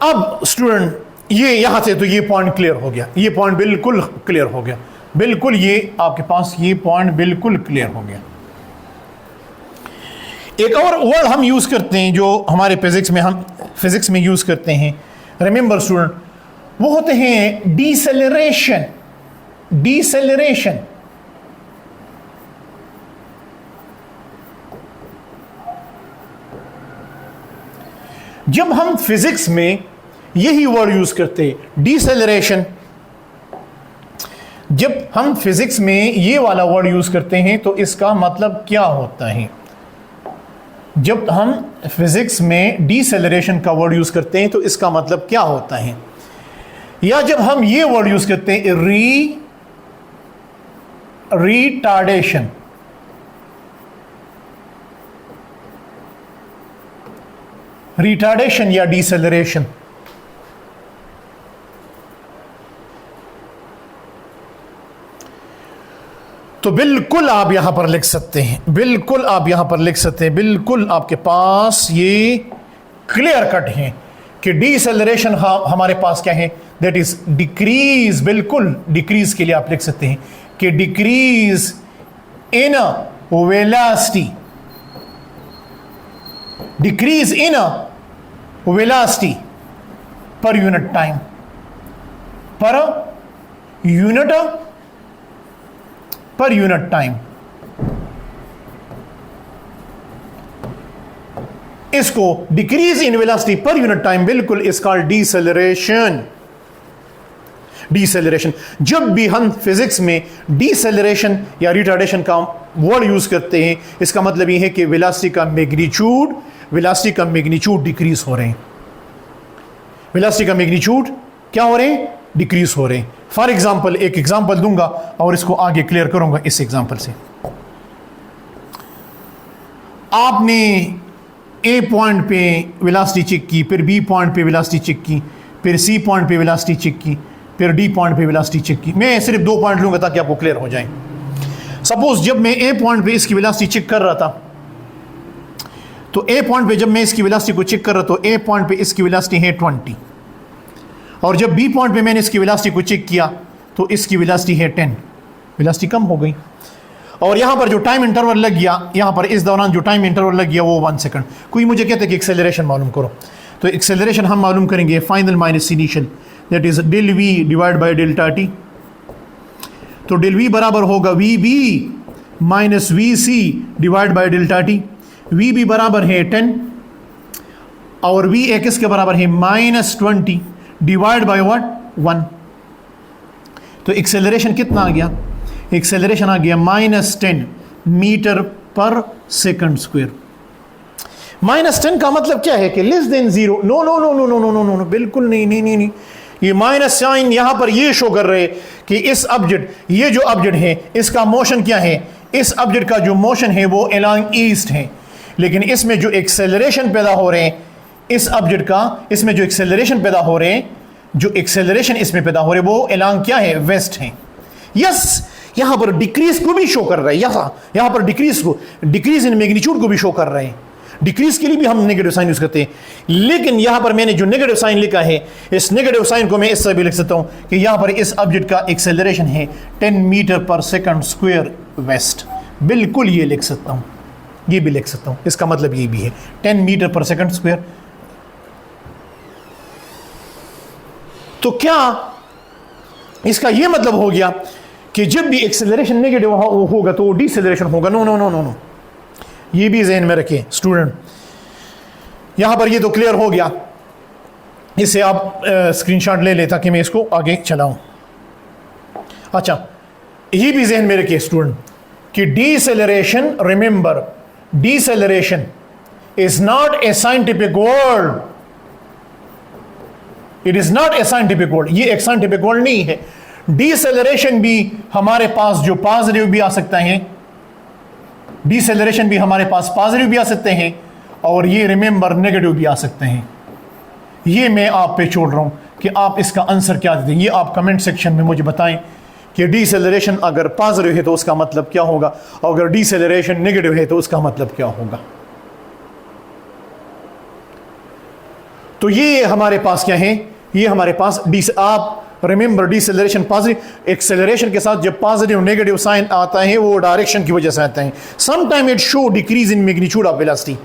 अब स्टूडेंट ये यहां से तो ये पॉइंट क्लियर हो गया, ये पॉइंट बिल्कुल क्लियर हो गया, बिल्कुल ये आपके पास ये पॉइंट बिल्कुल क्लियर हो गया। एक और वर्ड हम यूज करते हैं जो हमारे फिजिक्स में यूज करते हैं, रिमेंबर स्टूडेंट, वो होते हैं डीसेलरेशन। जब हम फिजिक्स में यही वर्ड यूज करते हैं, डीसेलरेशन, जब हम फिजिक्स में ये वाला वर्ड यूज करते हैं तो इसका मतलब क्या होता है? जब हम फिजिक्स में डीसेलरेशन का वर्ड यूज करते हैं तो इसका मतलब क्या होता है? या जब हम ये वर्ड यूज करते हैं रिटार्डेशन, रिटार्डेशन या डीसेलरेशन, तो बिल्कुल आप यहां पर लिख सकते हैं, बिल्कुल आप यहां पर लिख सकते हैं, बिल्कुल आपके पास ये क्लियर कट है कि डीसेलरेशन हमारे पास क्या है, दैट इज डिक्रीज। बिल्कुल डिक्रीज के लिए आप लिख सकते हैं कि decrease in velocity, decrease in velocity per unit time, per unit time. इसको decrease in velocity per unit time, बिल्कुल इज कॉल्ड डीसेलरेशन। डीसेलरेशन, जब भी हम फिजिक्स में डीसेलरेशन या रिटार्डेशन का वर्ड यूज करते हैं, इसका मतलब यह है कि वेलोसिटी का मैग्नीट्यूड डिक्रीज हो रहे हैं। वेलोसिटी का मैग्नीट्यूड क्या हो रहे हैं? डिक्रीज हो रहे हैं। फॉर एग्जाम्पल एक एग्जाम्पल दूंगा और इसको आगे क्लियर करूंगा इस एग्जाम्पल से। आपने ए पॉइंट पे वेलोसिटी चेक की, फिर बी पॉइंट पे वेलोसिटी चेक की, फिर सी पॉइंट पे वेलोसिटी चेक की, फिर डी पॉइंट पे वेलोसिटी चेक की। मैं सिर्फ 2 पॉइंट लूंगा ताकि आपको क्लियर हो जाए। सपोज जब मैं ए पॉइंट पे इसकी वेलोसिटी चेक कर रहा था, तो ए पॉइंट पे जब मैं इसकी वेलोसिटी को चेक कर रहा था तो ए पॉइंट पे इसकी वेलोसिटी है 20, और जब बी पॉइंट पे मैंने इसकी वेलोसिटी को चेक किया तो इसकी वेलोसिटी है 10, वेलोसिटी कम हो गई। और यहाँ पर जो टाइम इंटरवल लग गया, यहाँ पर इस दौरान जो टाइम इंटरवल लग गया वो 1 सेकंड। कोई मुझे कहता है कि एक्सेलरेशन मालूम करो, तो एक्सेलरेशन हम मालूम करेंगे final minus initial, that is del v divide by delta t. तो डेल वी बराबर होगा v b minus v c divide by delta t. V b बराबर है 10 और वी ए किसके बराबर है -20 डिवाइड बाय व्हाट 1। तो एक्सेलरेशन कितना आ गया? एक्सेलरेशन आ गया -10 मीटर पर सेकंड स्क्वायर। -10 का मतलब क्या है कि less than 0। No no no no no no no no, बिल्कुल नहीं नहीं नहीं नहीं। ये माइनस साइन यहां पर ये शो कर रहे कि इस ऑब्जेक्ट, ये जो ऑब्जेक्ट है इसका मोशन क्या है? इस ऑब्जेक्ट का जो मोशन है वो अलोंग ईस्ट है, लेकिन इसमें जो एक्सेलरेशन पैदा हो रहे हैं इस ऑब्जेक्ट का, इसमें जो एक्सेलरेशन पैदा हो रहे हैं, जो एक्सेलरेशन इसमें पैदा हो रहे हैं वो अलोंग क्या है? वेस्ट है। यस, यहां पर डिक्रीज को भी शो कर रहा है, यहां पर डिक्रीज इन मैग्नीट्यूड को भी शो कर रहे हैं। डिक्रीज के लिए भी हम नेगेटिव साइन यूज करते हैं, लेकिन यहां पर मैंने जो नेगेटिव साइन लिखा है, इस नेगेटिव साइन को मैं इस तरह भी लिख सकता हूं कि यहां पर इस ऑब्जेक्ट का एक्सेलरेशन है 10 मीटर पर सेकंड स्क्वायर वेस्ट। बिल्कुल ये लिख सकता हूं, ये भी लिख सकता हूं, इसका मतलब ये भी है 10 मीटर पर सेकंड स्क्वायर। तो क्या इसका ये मतलब हो गया कि जब भी एक्सेलरेशन नेगेटिव होगा तो डिसेलरेशन होगा? No no no no no, ये भी ज़हन में रखें स्टूडेंट। यहां पर ये तो क्लियर हो गया, इसे आप स्क्रीनशॉट ले लें ताकि मैं इसको आगे चलाऊं। अच्छा, ये भी ज़हन में रखिए स्टूडेंट कि deceleration, remember, deceleration is not a scientific word, it is not a scientific word. ये एक साइंटिफिक वर्ड नहीं है। डिसेलरेशन भी हमारे पास जो पॉजिटिव भी आ सकता है, डिसेलरेशन भी हमारे पास पॉजिटिव भी आ सकते हैं, और ये रिमेंबर नेगेटिव भी आ सकते हैं। ये मैं आप पे छोड़ रहा हूं कि आप इसका आंसर क्या देते हैं। ये आप कमेंट सेक्शन में मुझे बताएं कि डिसेलरेशन अगर पॉजिटिव है तो उसका मतलब क्या होगा, और अगर डिसेलरेशन नेगेटिव है तो उसका मतलब क्या होगा। तो ये हमारे पास क्या है? ये हमारे पास आप रिमेंबर डिसेलरेशन पॉजिटिव, एक्सेलरेशन के साथ जब पॉजिटिव नेगेटिव साइन आता है वो डायरेक्शन की वजह से आता है। Some time it show decrease in magnitude of velocity,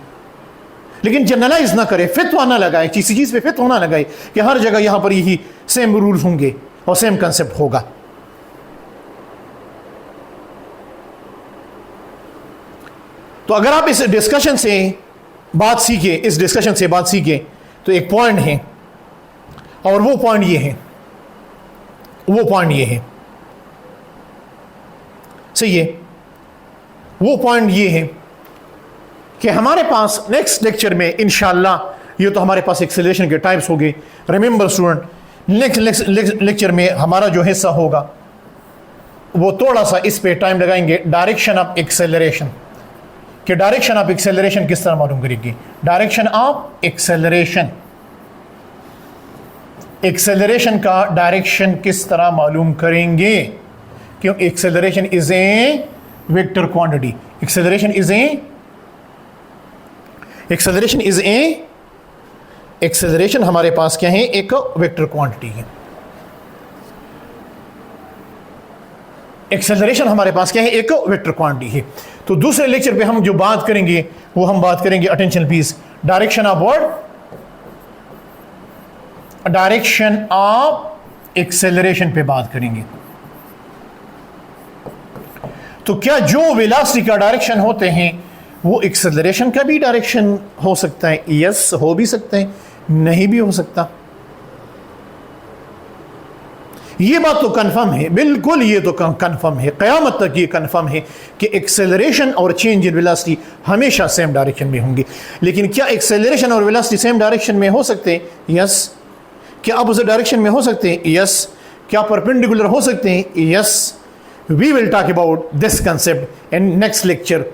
लेकिन जनरलाइज ना करे, फितवा ना लगाए, किसी चीज पे फितवा ना लगाए कि हर जगह यहां पर यही सेम रूल्स होंगे और सेम कंसेप्ट होगा। तो अगर आप इस डिस्कशन से बात सीखे, इस डिस्कशन से बात सीखे, तो एक पॉइंट है, और वो पॉइंट ये है, वो पॉइंट ये है, सही है। वो पॉइंट ये है कि हमारे पास नेक्स्ट लेक्चर में इंशाअल्लाह, ये तो हमारे पास एक्सेलरेशन के टाइप्स हो गए। रिमेंबर स्टूडेंट, नेक्स्ट लेक्चर में हमारा जो हिस्सा होगा वो थोड़ा सा इस पे टाइम लगाएंगे, डायरेक्शन ऑफ एक्सेलरेशन। कि डायरेक्शन ऑफ एक्सेलरेशन किस तरह मालूम करेगी, डायरेक्शन ऑफ एक्सेलरेशन, एक्सेलरेशन का डायरेक्शन किस तरह मालूम करेंगे, क्यों acceleration is a vector quantity, acceleration is a acceleration हमारे पास क्या है? एक वेक्टर क्वांटिटी है। एक्सेलरेशन हमारे पास क्या है? एक वेक्टर क्वांटिटी है। तो दूसरे लेक्चर पे हम जो बात करेंगे वो हम बात करेंगे, attention please, direction of what? Direction of acceleration पे बात करेंगे। तो क्या जो वेलोसिटी का डायरेक्शन होते हैं वो एक्सेलरेशन का भी डायरेक्शन हो सकता है? यस, हो भी सकते हैं, नहीं भी हो सकता। ये बात तो कंफर्म है, बिल्कुल ये तो कंफर्म है, क़यामत तक ये कंफर्म है कि एक्सेलरेशन और चेंज इन वेलोसिटी हमेशा सेम डायरेक्शन में होंगी। लेकिन क्या एक्सेलरेशन और वेलोसिटी सेम डायरेक्शन में हो सकते हैं? यस। क्या अपोजिट डायरेक्शन में हो सकते हैं? यस। क्या परपेंडिकुलर हो सकते हैं? Yes, we will talk about this concept in next lecture.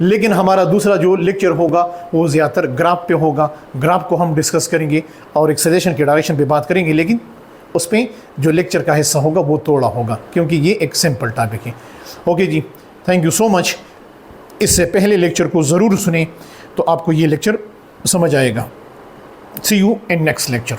लेकिन हमारा दूसरा जो लेक्चर होगा वो ज़्यादातर ग्राफ पे होगा। ग्राफ को हम डिस्कस करेंगे और एक्सेलरेशन के डायरेक्शन पे बात करेंगे, लेकिन उस पर जो लेक्चर का हिस्सा होगा वो थोड़ा होगा, क्योंकि ये एक सिंपल टॉपिक है। ओके जी, थैंक यू सो मच। इससे पहले लेक्चर को ज़रूर सुने तो आपको ये लेक्चर समझ आएगा। सी यू इन नेक्स्ट लेक्चर।